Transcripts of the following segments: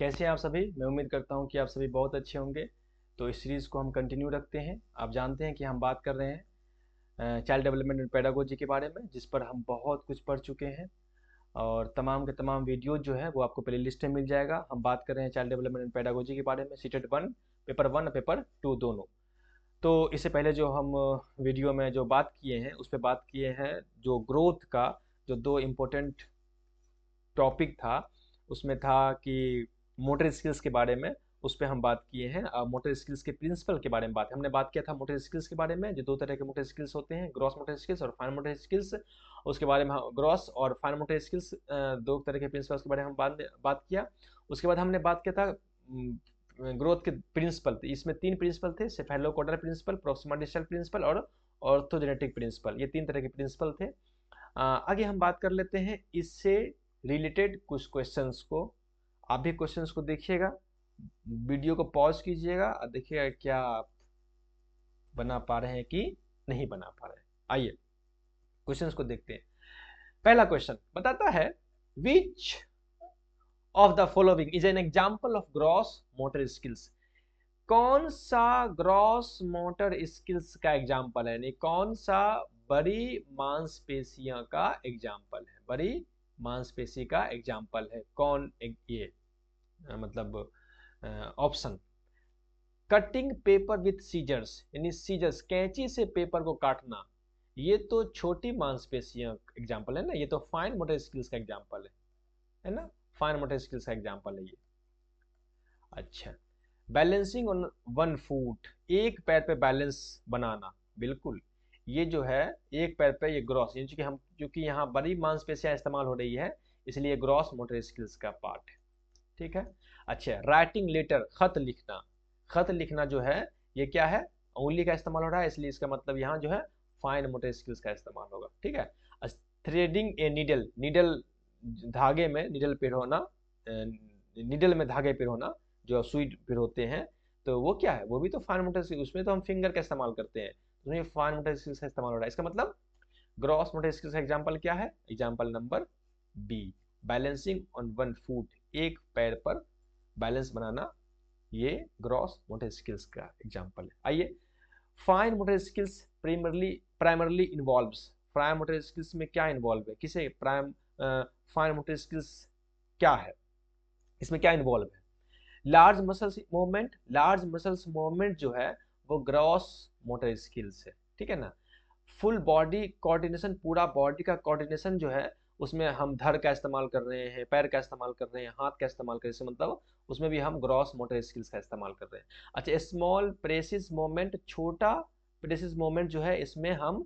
कैसे हैं आप सभी। मैं उम्मीद करता हूं कि आप सभी बहुत अच्छे होंगे। तो इस सीरीज़ को हम कंटिन्यू रखते हैं। आप जानते हैं कि हम बात कर रहे हैं चाइल्ड डेवलपमेंट एंड पेडागोजी के बारे में, जिस पर हम बहुत कुछ पढ़ चुके हैं और तमाम के तमाम वीडियो जो है वो आपको प्ले लिस्ट में मिल जाएगा। हम बात कर रहे हैं चाइल्ड डेवलपमेंट एंड पेडागोजी के बारे में, सीटेट 1 पेपर 1 और पेपर 2 दोनों। तो इससे पहले जो हम वीडियो में जो बात किए हैं उस पर बात किए हैं जो ग्रोथ का जो दो इम्पोर्टेंट टॉपिक था। उसमें था कि मोटर स्किल्स के बारे में, उस पर हम बात किए हैं। मोटर स्किल्स के प्रिंसिपल के बारे में हमने बात किया था मोटर स्किल्स के बारे में, जो दो तरह के मोटर स्किल्स होते हैं, ग्रॉस मोटर स्किल्स और फाइन मोटर स्किल्स। उसके बारे में ग्रॉस और फाइन मोटर स्किल्स दो तरह के प्रिंसिपल्स के बारे में हम बात किया। उसके बाद हमने बात किया था ग्रोथ के प्रिंसिपल। इसमें तीन प्रिंसिपल थे, सेफेलोकोडल प्रिंसिपल, प्रॉक्सिमा डिस्टल प्रिंसिपल और ऑर्थोजेनेटिक प्रिंसिपल। ये तीन तरह के प्रिंसिपल थे। आगे हम बात कर लेते हैं इससे रिलेटेड कुछ क्वेश्चंस को। आप भी क्वेश्चंस को देखिएगा, वीडियो को पॉज कीजिएगा और देखिएगा क्या आप बना पा रहे हैं कि नहीं बना पा रहे हैं। आइए क्वेश्चंस को देखते हैं। पहला क्वेश्चन बताता है, which of the following is an example of gross motor skills. कौन सा ग्रॉस मोटर स्किल्स का एग्जांपल है, यानी कौन सा बड़ी मांसपेशियों का एग्जांपल है, बड़ी मांसपेशी का एग्जांपल है कौन ये मतलब option. Cutting paper with scissors, यानी सीजर्स कैंची से पेपर को काटना, ये तो छोटी मांसपेशियों एग्जांपल है ना, ये तो फाइन मोटर स्किल्स का एग्जांपल है ना, फाइन मोटर स्किल्स का एग्जांपल है ये। अच्छा, बैलेंसिंग ऑन 1 फुट, एक पैर पे बैलेंस बनाना, बिल्कुल ये जो है एक पैर पे, ये ग्रॉस, क्योंकि यहाँ बड़ी मांसपेशियां इस्तेमाल हो रही है इसलिए ग्रॉस मोटर स्किल्स का पार्ट है। ठीक है। अच्छा, राइटिंग लेटर, खत लिखना, खत लिखना जो है ये क्या है, उंगली का इस्तेमाल हो रहा है इसलिए इसका मतलब यहाँ जो है फाइन मोटर स्किल्स का इस्तेमाल होगा। ठीक है। थ्रेडिंग ए नीडल, नीडल धागे में नीडल पिरोना, नीडल में धागे पिरोना, जो सुई पिरोते हैं, तो वो क्या है, वो भी तो फाइन मोटर स्किल्स, उसमें तो हम फिंगर का इस्तेमाल करते हैं, उसमें फाइन मोटर स्किल्स का इस्तेमाल हो रहा है। इसका मतलब ग्रॉस मोटर स्किल्स का एग्जांपल क्या है, example number B, balancing on 1 foot, एक पैर पर बैलेंस बनाना, ये ग्रॉस मोटर स्किल्स का एग्जांपल है। आइए, fine motor skills primarily involves, prime motor skills में क्या इन्वॉल्व है, किसे प्राइम फाइन मोटर स्किल्स क्या है, इसमें क्या इन्वॉल्व है। Large muscles movement, large muscles movement जो है वो ग्रॉस मोटर स्किल्स है। ठीक है ना। फुल बॉडी कोऑर्डिनेशन, पूरा बॉडी का कोऑर्डिनेशन जो है उसमें हम धड़ का इस्तेमाल कर रहे हैं, पैर का इस्तेमाल कर रहे हैं, हाथ का इस्तेमाल कर रहे हैं, मतलब उसमें भी हम ग्रॉस मोटर स्किल्स का इस्तेमाल कर रहे हैं। अच्छा, स्मॉल प्रेसिस मोमेंट, छोटा प्रेसिस मोमेंट जो है इसमें हम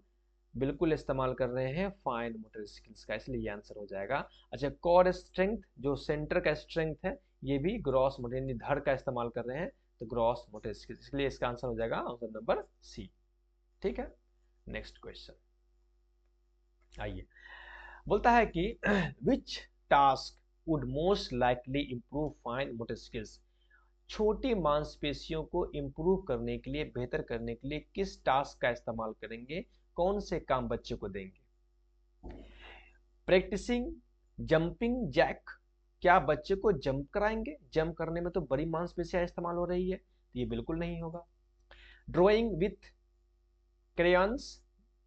बिल्कुल इस्तेमाल कर रहे हैं फाइन मोटर स्किल्स का, इसलिए ये आंसर हो जाएगा। अच्छा, कोर स्ट्रेंथ, जो सेंटर का स्ट्रेंथ है ये भी ग्रॉस मोटर, यानी धड़ का इस्तेमाल कर रहे हैं तो ग्रॉस मोटर स्किल्स, इसलिए इसका आंसर हो जाएगा आंसर नंबर सी। ठीक है। नेक्स्ट क्वेश्चन आइए, बोलता है कि which task would most likely improve fine motor skills. छोटी मांसपेशियों को इंप्रूव करने के लिए, बेहतर करने के लिए किस टास्क का इस्तेमाल करेंगे, कौन से काम बच्चे को देंगे। प्रैक्टिसिंग जंपिंग जैक, क्या बच्चे को जंप कराएंगे, जंप करने में तो बड़ी मांसपेशियां इस्तेमाल हो रही है तो ये बिल्कुल नहीं होगा। ड्राइंग विथ क्रेयॉन्स,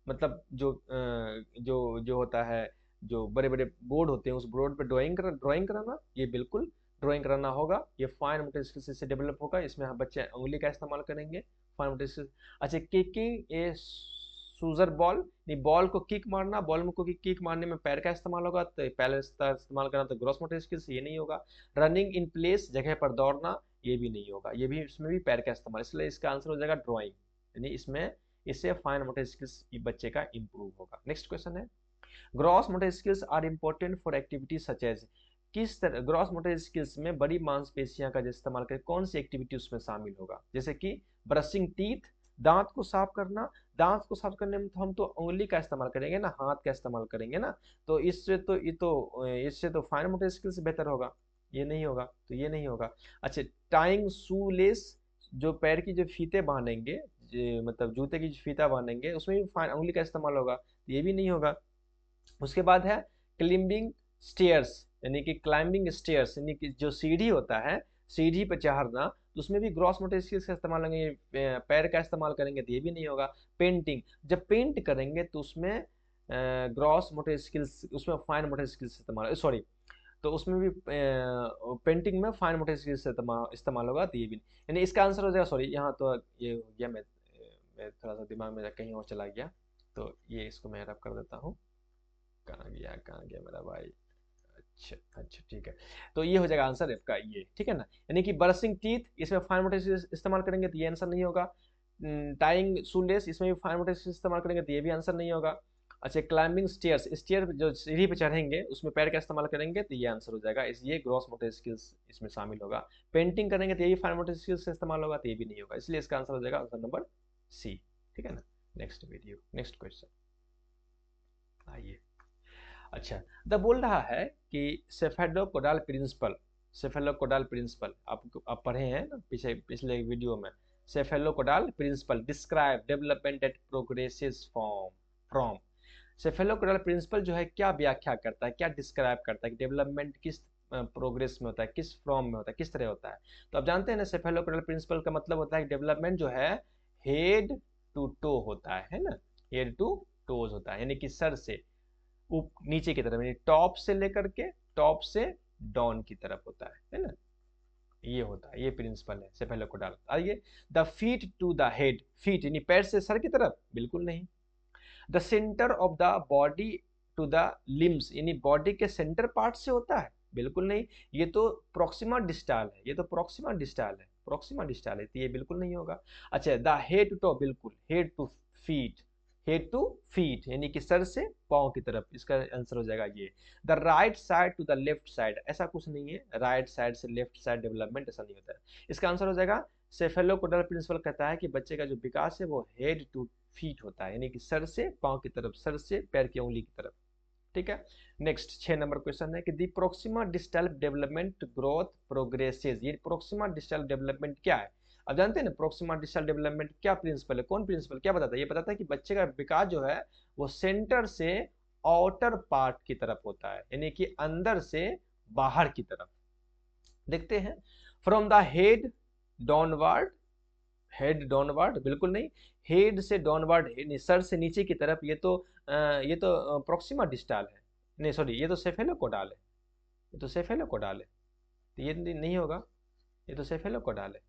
मतलब जो होता है, जो बड़े बड़े बोर्ड होते हैं उस बोर्ड पे ड्राइंग कराना, ये बिल्कुल ड्राइंग कराना होगा, ये फाइन मोटर स्किल्स से डेवलप होगा, इसमें हम बच्चे उंगली का इस्तेमाल करेंगे, फाइन मोटर स्किल्स। अच्छा, किकिंग ए सूजर बॉल, नहीं बॉल को किक मारना, बॉल में को किक मारने में पैर का इस्तेमाल होगा, तो पैर का इस्तेमाल करना तो ग्रॉस मोटर स्किल्स, ये नहीं होगा। रनिंग इन प्लेस, जगह पर दौड़ना, ये भी नहीं होगा, ये भी इसमें भी पैर का इस्तेमाल, इसलिए इसका आंसर हो जाएगा ड्राइंग, यानी इसमें इससे फाइन मोटर स्किल्स बच्चे का इंप्रूव होगा। नेक्स्ट क्वेश्चन है, gross motor skills are important for activity such as, किस तरह ग्रॉस मोटर स्किल्स में बड़ी मांसपेशियां का इस्तेमाल करें, कौन सी एक्टिविटी उसमें शामिल होगा, जैसे कि ब्रशिंग टीथ, दांत को साफ करना, दांत को साफ करने में तो हम तो उंगली का इस्तेमाल करेंगे ना, हाथ का इस्तेमाल करेंगे ना, तो इससे तो फाइन मोटर स्किल्स बेहतर होगा, ये नहीं होगा, तो ये नहीं होगा। अच्छा, टाइंग शू लेस, जो पैर की जो फीते बांधेंगे, मतलब जूते की जो फीता बांधेंगे उसमें भी फाइन उंगली का इस्तेमाल होगा, ये भी नहीं होगा। उसके बाद है क्लिम्बिंग स्टेयर्स, यानी कि क्लाइंबिंग स्टेयर्स, यानी कि जो सीढ़ी होता है, सीढ़ी पे चढ़ना, तो उसमें भी ग्रॉस मोटर स्किल्स का इस्तेमाल करेंगे, पैर का इस्तेमाल करेंगे तो ये भी नहीं होगा। पेंटिंग, जब पेंट करेंगे तो उसमें ग्रॉस मोटर स्किल्स, उसमें फाइन मोटर स्किल्स इस्तेमाल, सॉरी, तो उसमें भी पेंटिंग में फाइन मोटर स्किल्स से इस्तेमाल होगा, तो ये भी नहीं। यानी इसका आंसर हो जाएगा, सॉरी यहाँ तो ये हो गया, मैं थोड़ा सा दिमाग में कहीं और चला गया, तो ये इसको मैं रब कर देता हूँ। कहाँ गया मेरा भाई? अच्छा अच्छा ठीक है, तो ये हो जाएगा आंसर आपका ये, ठीक है ना। यानी कि ब्रशिंग टीथ, इसमें फाइन मोटर स्किल्स इस्तेमाल करेंगे तो ये आंसर नहीं होगा। टाइंग शूलेस, इसमें भी फाइन मोटर स्किल्स इस्तेमाल करेंगे तो ये भी आंसर नहीं होगा। अच्छा, क्लाइंबिंग स्टेयर्स, स्टेयर जो सीढ़ी पे चढ़ेंगे उसमें पैर का इस्तेमाल करेंगे तो ये आंसर हो जाएगा, इसलिए ग्रॉस मोटर स्किल्स इसमें शामिल होगा। पेंटिंग करेंगे तो ये भी फाइन मोटर स्किल्स से इस्तेमाल होगा, तो ये भी नहीं होगा, इसलिए इसका आंसर हो जाएगा आंसर नंबर सी, ठीक है ना। नेक्स्ट वीडियो, नेक्स्ट क्वेश्चन आइए। अच्छा, द बोल रहा है कि सेफेलोकोडाल प्रिंसिपल, सेफेलोकोडाल प्रिंसिपल आप पढ़े हैं ना पिछले वीडियो में। Cephalocaudal principle describe development that progresses from. Cephalocaudal principle जो है क्या व्याख्या करता है, क्या डिस्क्राइब करता है कि डेवलपमेंट किस प्रोग्रेस में होता है, किस फॉर्म में होता है, किस तरह होता है। तो आप जानते हैं ना, सेफेलोकोडाल प्रिंसिपल का मतलब होता है कि डेवलपमेंट जो है हेड टू टो होता है ना, हेड टू टोज होता है, यानी कि सर से नीचे की तरफ, यानी टॉप से लेकर के टॉप से डाउन की तरफ होता है ना, ये होता है, ये प्रिंसिपल है सेफेलोकोडाल। आइए, the feet to the head, feet यानी पैर से सर की तरफ, बिल्कुल नहीं। The centre of the body to the limbs, यानी बॉडी के सेंटर पार्ट से होता है, बिल्कुल नहीं। ये तो प्रोक्सिमा डिस्टाल है, ये तो प्रोक्सिमा डिस्टाल है, प्रोक्सिमा डिस्टाल है, तो ये बिल्कुल नहीं होगा। अच्छा, द हेड टू टो, बिल्कुल, head to feet, head to feet यानी कि सर से पांव की तरफ, इसका आंसर हो जाएगा ये। The right side to the left side, ऐसा कुछ नहीं है, राइट साइड से लेफ्ट साइड डेवलपमेंट ऐसा नहीं होता है, इसका आंसर हो जाएगा सेफेलोकोडाल प्रिंसिपल कहता है कि बच्चे का जो विकास है वो हेड टू फीट होता है, यानी कि सर से पांव की तरफ, सर से पैर की उंगली की तरफ, ठीक है। नेक्स्ट 6 नंबर क्वेश्चन है कि the proximodistal development growth progresses, ये प्रोक्सिमा डिस्टल डेवलपमेंट क्या है। अब जानते हैं ना प्रोक्सिमा डिस्टल डेवलपमेंट क्या प्रिंसिपल है, कौन प्रिंसिपल क्या बताता है, ये बताता है कि बच्चे का विकास जो है वो सेंटर से आउटर पार्ट की तरफ होता है, यानी कि अंदर से बाहर की तरफ। देखते हैं, from the head downward, head downward, बिल्कुल नहीं। हेड से डाउनवर्ड, सर से नीचे की तरफ, ये तो प्रोक्सिमा डिस्टाल है, नहीं सॉरी, ये तो सेफेलोकोडाल है, ये तो सेफेलोकोडाल है, तो ये नहीं होगा, ये तो सेफेलोकोडाल है,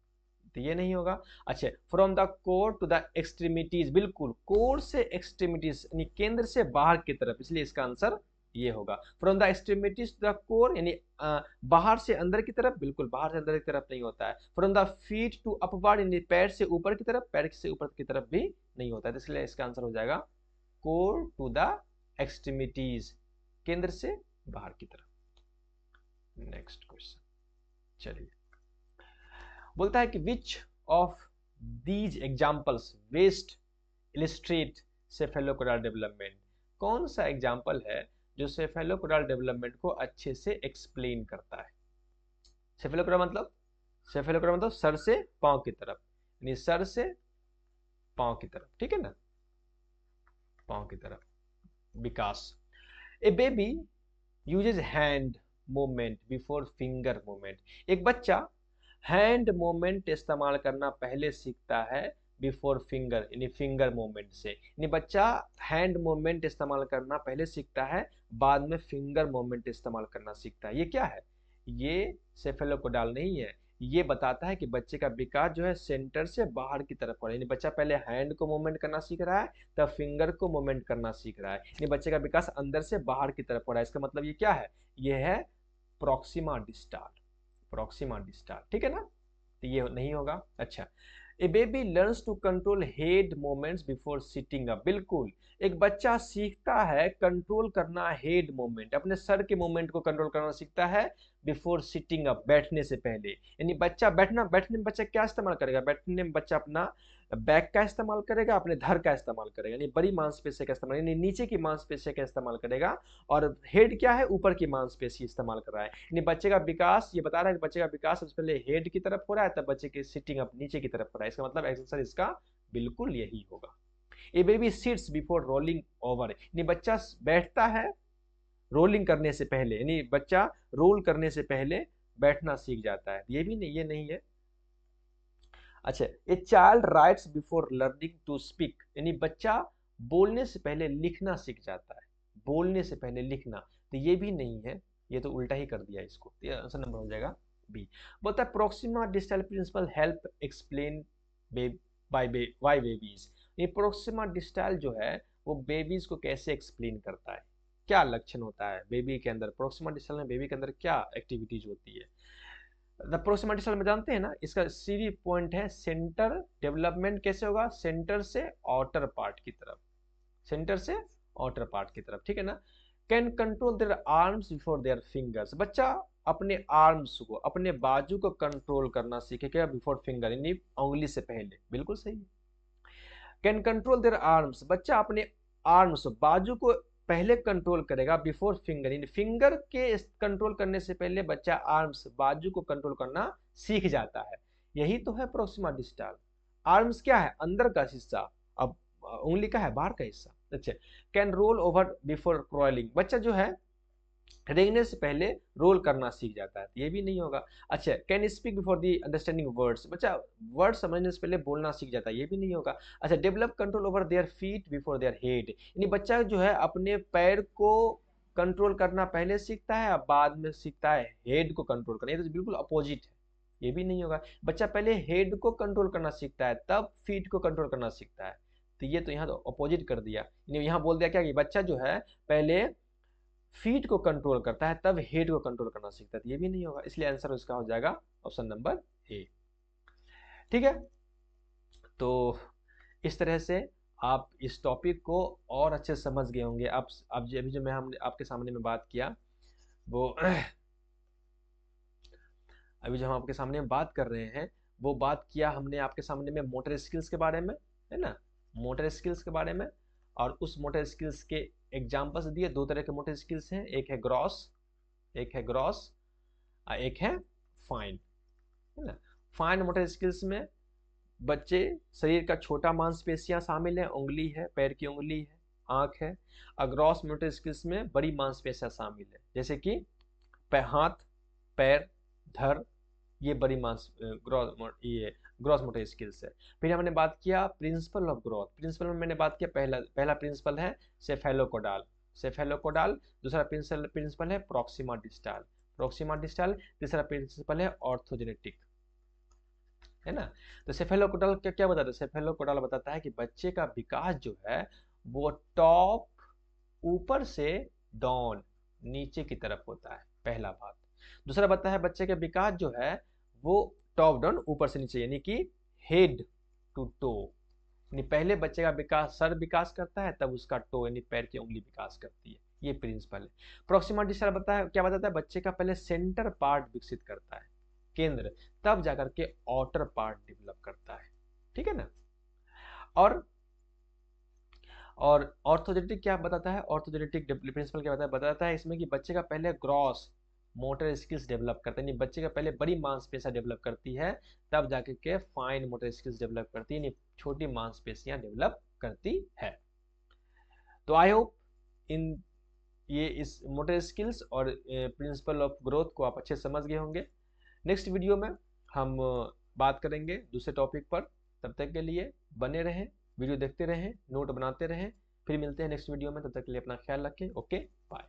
तो ये नहीं होगा। अच्छा, from the core to the extremities, बिल्कुल कोर से एक्सट्रीमिटीज यानी केंद्र से बाहर की तरफ, इसलिए इसका आंसर ये होगा। From the extremities to the core यानी बाहर से अंदर की तरफ, बिल्कुल बाहर से अंदर की तरफ नहीं होता है। From the feet to upward यानी पैर से ऊपर की तरफ, पैर से ऊपर की तरफ भी नहीं होता है, इसलिए इसका आंसर हो जाएगा कोर टू द एक्सट्रीमिटीज, केंद्र से बाहर की तरफ। नेक्स्ट क्वेश्चन, चलिए, बोलता है कि which of these examples best illustrate cephalocaudal development, कौन सा एग्जाम्पल है जो सेफेलोकोडाल डेवलपमेंट को अच्छे से एक्सप्लेन करता है। सेफेलोकोडाल मतलब, सेफेलोकोडाल मतलब सर से पांव की तरफ, यानी सर से पांव की तरफ, ठीक है ना, पांव की तरफ विकास। A baby uses hand movement before finger movement, एक बच्चा हैंड मूवमेंट इस्तेमाल करना पहले सीखता है बिफोर फिंगर यानी फिंगर मूवमेंट से, यानी बच्चा हैंड मूवमेंट इस्तेमाल करना पहले सीखता है, बाद में फिंगर मूवमेंट इस्तेमाल करना सीखता है। ये क्या है, ये सेफेलोकोडाल नहीं है, ये बताता है कि बच्चे का विकास जो है सेंटर से बाहर की तरफ हो रहा है, यानी बच्चा पहले हैंड को मूवमेंट करना सीख रहा है, तब फिंगर को मूवमेंट करना सीख रहा है, यानी बच्चे का विकास अंदर से बाहर की तरफ हो रहा है। इसका मतलब ये क्या है, ये है प्रोक्सिमा डिस्टाल, प्रोक्सिमा डिस्टाल, ठीक है ना, तो ये नहीं होगा। अच्छा, a baby learns to control head movements before sitting up, बिल्कुल, एक बच्चा सीखता है कंट्रोल करना हेड मूवमेंट, अपने सर के मूवमेंट को कंट्रोल करना सीखता है बिफोर सिटिंग अप, बैठने से पहले, यानी बच्चा बैठने में बच्चा क्या इस्तेमाल करेगा, बैठने में बच्चा अपना बैक का इस्तेमाल करेगा, अपने धड़ का इस्तेमाल करेगा, यानी बड़ी मांसपेशियों का इस्तेमाल, यानी नीचे की मांसपेशियों का इस्तेमाल करेगा, और हेड क्या है, ऊपर की मांसपेशी इस्तेमाल कर रहा है, यानी बच्चे का विकास, ये बता रहा है कि बच्चे का विकास सबसे पहले हेड की तरफ हो रहा है, तब बच्चे की सिटिंग अप नीचे की तरफ हो रहा है, इसका मतलब आंसर इसका बिल्कुल यही होगा। A baby sits before rolling over, यानी बच्चा बैठता है रोलिंग करने से पहले, यानी बच्चा रोल करने से पहले बैठना सीख जाता है। ये भी नहीं, ये नहीं है। अच्छा, a child writes before learning to speak, यानी बच्चा बोलने से पहले लिखना सीख जाता है, बोलने से पहले लिखना, तो ये भी नहीं है, ये तो उल्टा ही कर दिया इसको, तो ये आंसर नंबर हो जाएगा बी। बोलता है proxima distal principle help explain why babies, ये प्रोक्सिमा डिस्टल जो है वो बेबीज को कैसे एक्सप्लेन करता है, क्या लक्षण होता है बेबी के अंदर, प्रोक्सिमा डिस्टल में बेबी के अंदर क्या एक्टिविटीज होती है। द प्रोक्सिमा डिस्टल में जानते हैं ना, इसका सीधी पॉइंट है सेंटर डेवलपमेंट कैसे होगा, सेंटर से आउटर पार्ट की तरफ, सेंटर से आउटर पार्ट की तरफ, ठीक है ना। Can control their arms before their fingers, बच्चा अपने आर्म्स को, अपने बाजू को कंट्रोल करना सीखेगा बिफोर फिंगर, यानी उंगली से पहले, बिल्कुल सही है। कैन कंट्रोल देयर आर्म्स, बच्चा अपने आर्म्स, बाजू को पहले कंट्रोल करेगा बिफोर फिंगर, यानी फिंगर के कंट्रोल करने से पहले बच्चा आर्म्स, बाजू को कंट्रोल करना सीख जाता है। यही तो है प्रोक्सिमा डिस्टल। आर्म्स क्या है, अंदर का हिस्सा, अब उंगली का है बाहर का हिस्सा। अच्छा, can roll over before crawling, बच्चा जो है रेंगने से पहले रोल करना सीख जाता है, ये भी नहीं होगा। अच्छा, can speak before the understanding words, बच्चा वर्ड समझने से पहले बोलना सीख जाता है, ये भी नहीं होगा। अच्छा, develop control over their feet before their head, यानी बच्चा जो है अपने पैर को कंट्रोल करना पहले सीखता है, बाद में सीखता है हेड को कंट्रोल करना, ये तो बिल्कुल अपोजिट है, ये भी नहीं होगा। बच्चा पहले हेड को कंट्रोल करना सीखता है, तब फीट को कंट्रोल करना सीखता है, तो ये तो यहाँ तो अपोजिट कर दिया, यहाँ बोल दिया क्या कि बच्चा जो है पहले फीट को कंट्रोल करता है, तब हेड को कंट्रोल करना सीखता है, ये भी नहीं होगा, इसलिए आंसर इसका हो जाएगा ऑप्शन नंबर ए। ठीक है, तो इस तरह से आप इस टॉपिक को और अच्छे से समझ गए होंगे। अब अभी जो मैं हमने आपके सामने में बात किया वो अभी जो हम आपके सामने में बात कर रहे हैं, वो बात किया हमने आपके सामने में मोटर स्किल्स के बारे में, है ना, मोटर स्किल्स के बारे में। और उस मोटर स्किल्स के एग्जांपल्स दिए, दो तरह के मोटर स्किल्स हैं, एक है ग्रॉस, एक है ग्रॉस, एक है फाइन, है ना। फाइन मोटर स्किल्स में बच्चे शरीर का छोटा मांसपेशियां शामिल है, उंगली है, पैर की उंगली है, आंख है। और ग्रॉस मोटर स्किल्स में बड़ी मांसपेशियां शामिल है, जैसे कि हाथ, पैर, धड़, ये बड़ी ग्रॉस मोटर स्किल्स है। फिर हमने बात किया प्रिंसिपल ऑफ ग्रोथ, प्रिंसिपल में मैंने बात किया पहला प्रिंसिपल है सेफेलोकोडाल, सेफेलोकोडाल। दूसरा प्रिंसिपल है प्रोक्सिमा डिस्टल, प्रोक्सिमा डिस्टल। तीसरा प्रिंसिपल है ऑर्थोजेनेटिक, है ना। तो सेफेलोकोडाल क्या क्या बताता है, सेफेलोकोडाल बताता है कि बच्चे का विकास जो है वो टॉप, ऊपर से डाउन, नीचे की तरफ होता है, पहला बात। दूसरा बताता है बच्चे का विकास जो है वो टॉप डाउन, ऊपर से नीचे, यानी कि हेड टू टो, यानी पहले बच्चे का विकास, सर विकास करता है, तब उसका टो यानी पैर की उंगली विकास करती है, ये प्रिंसिपल है। प्रोक्सिमा डिस्टल बताता है क्या बताता है, बच्चे का पहले सेंटर पार्ट विकसित करता है, केंद्र, तब जाकर के आउटर पार्ट डेवलप करता है, ठीक है ना। और ऑर्थोजेनेटिक क्या बताता है, ऑर्थोजेनेटिक प्रिंसिपल क्या बताता है इसमें कि बच्चे का पहले ग्रॉस मोटर स्किल्स डेवलप करता है, बच्चे का पहले बड़ी मांसपेशियां डेवलप करती है, तब जाके के फाइन मोटर स्किल्स डेवलप करती है, छोटी मांसपेशियां डेवलप करती है। तो आई होप इस मोटर स्किल्स और प्रिंसिपल ऑफ ग्रोथ को आप अच्छे समझ गए होंगे। नेक्स्ट वीडियो में हम बात करेंगे दूसरे टॉपिक पर, तब तक के लिए बने रहें, वीडियो देखते रहें, नोट बनाते रहें। फिर मिलते हैं नेक्स्ट वीडियो में, तब तक के लिए अपना ख्याल रखें। Okay, bye.